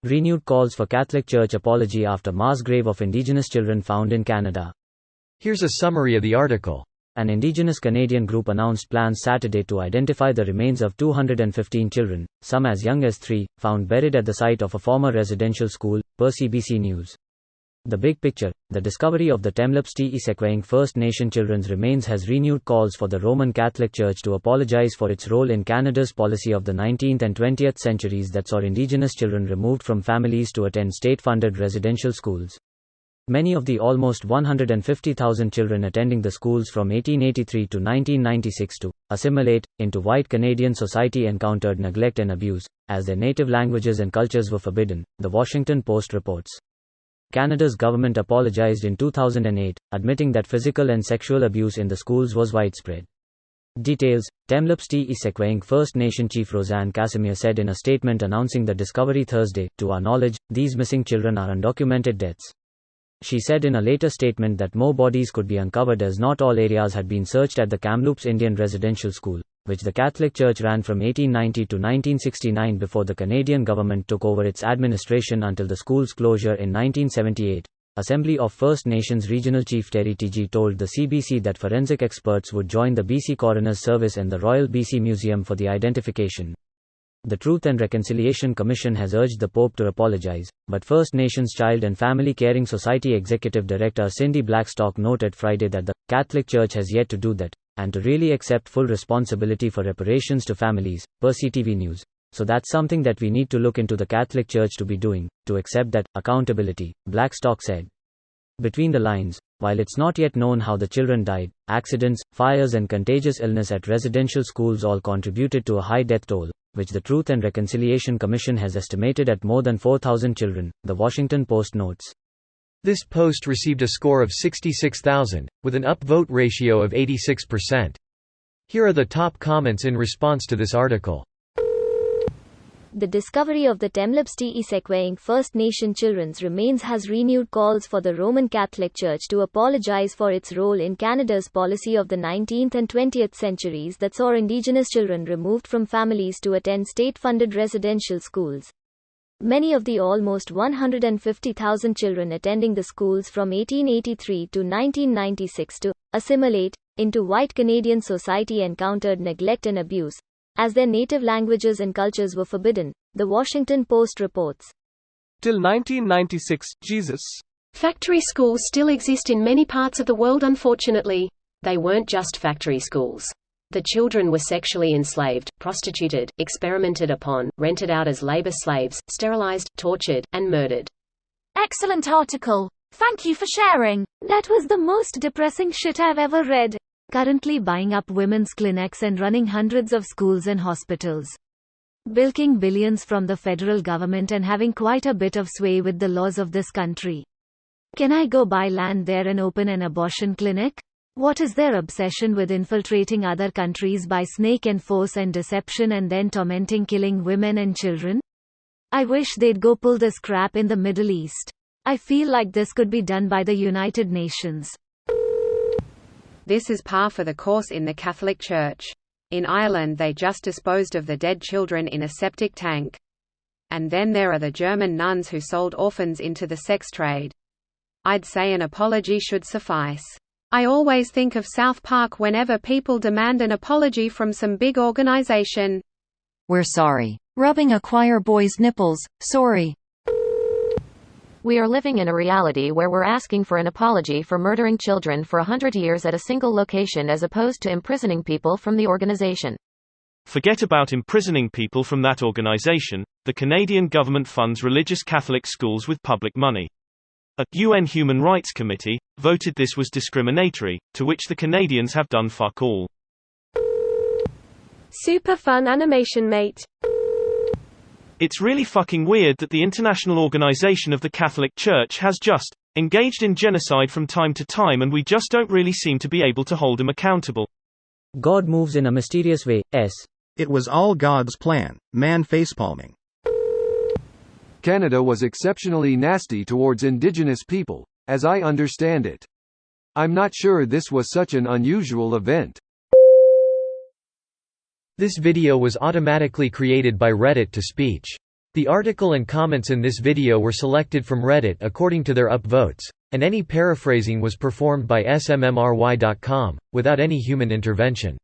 Renewed calls for Catholic Church apology after mass grave of Indigenous children found in Canada. Here's a summary of the article. An Indigenous Canadian group announced plans Saturday to identify the remains of 215 children, some as young as 3, found buried at the site of a former residential school, per CBC News. The big picture, the discovery of the Kamloops Te Isekweng First Nation children's remains has renewed calls for the Roman Catholic Church to apologize for its role in Canada's policy of the 19th and 20th centuries that saw Indigenous children removed from families to attend state-funded residential schools. Many of the almost 150,000 children attending the schools from 1883 to 1996 to assimilate into white Canadian society encountered neglect and abuse, as their native languages and cultures were forbidden, The Washington Post reports. Canada's government apologized in 2008, admitting that physical and sexual abuse in the schools was widespread. Details: Kamloops Te Isekweng First Nation Chief Roseanne Casimir said in a statement announcing the discovery Thursday, "To our knowledge, these missing children are undocumented deaths." She said in a later statement that more bodies could be uncovered as not all areas had been searched at the Kamloops Indian Residential School, which the Catholic Church ran from 1890 to 1969 before the Canadian government took over its administration until the school's closure in 1978. Assembly of First Nations Regional Chief Terry T.G. told the CBC that forensic experts would join the BC Coroner's Service and the Royal BC Museum for the identification. The Truth and Reconciliation Commission has urged the Pope to apologize, but First Nations Child and Family Caring Society Executive Director Cindy Blackstock noted Friday that the Catholic Church has yet to do that, and to really accept full responsibility for reparations to families, per CTV News. So that's something that we need to look into the Catholic Church to be doing, to accept that accountability, Blackstock said. Between the lines, while it's not yet known how the children died, accidents, fires and contagious illness at residential schools all contributed to a high death toll, which the Truth and Reconciliation Commission has estimated at more than 4,000 children, The Washington Post notes. This post received a score of 66,000, with an upvote ratio of 86%. Here are the top comments in response to this article. The discovery of the Kamloops Te Isekweng First Nation children's remains has renewed calls for the Roman Catholic Church to apologize for its role in Canada's policy of the 19th and 20th centuries that saw Indigenous children removed from families to attend state-funded residential schools. Many of the almost 150,000 children attending the schools from 1883 to 1996 to assimilate into white Canadian society encountered neglect and abuse, as their native languages and cultures were forbidden, The Washington Post reports. Till 1996, Jesus. Factory schools still exist in many parts of the world, unfortunately. They weren't just factory schools. The children were sexually enslaved, prostituted, experimented upon, rented out as labor slaves, sterilized, tortured, and murdered. Excellent article. Thank you for sharing. That was the most depressing shit I've ever read. Currently buying up women's clinics and running hundreds of schools and hospitals. Bilking billions from the federal government and having quite a bit of sway with the laws of this country. Can I go buy land there and open an abortion clinic? What is their obsession with infiltrating other countries by snake and force and deception and then tormenting, killing women and children? I wish they'd go pull this crap in the Middle East. I feel like this could be done by the United Nations. This is par for the course in the Catholic Church. In Ireland they just disposed of the dead children in a septic tank. And then there are the German nuns who sold orphans into the sex trade. I'd say an apology should suffice. I always think of South Park whenever people demand an apology from some big organization. We're sorry. Rubbing a choir boy's nipples, sorry. We are living in a reality where we're asking for an apology for murdering children for 100 years at a single location as opposed to imprisoning people from the organization. Forget about imprisoning people from that organization. The Canadian government funds religious Catholic schools with public money. A UN Human Rights Committee voted this was discriminatory, to which the Canadians have done fuck all. Super fun animation, mate. It's really fucking weird that the International Organization of the Catholic Church has just engaged in genocide from time to time and we just don't really seem to be able to hold him accountable. God moves in a mysterious way. It was all God's plan, man facepalming. Canada was exceptionally nasty towards Indigenous people, as I understand it. I'm not sure this was such an unusual event. This video was automatically created by Reddit to speech. The article and comments in this video were selected from Reddit according to their upvotes, and any paraphrasing was performed by smmry.com, without any human intervention.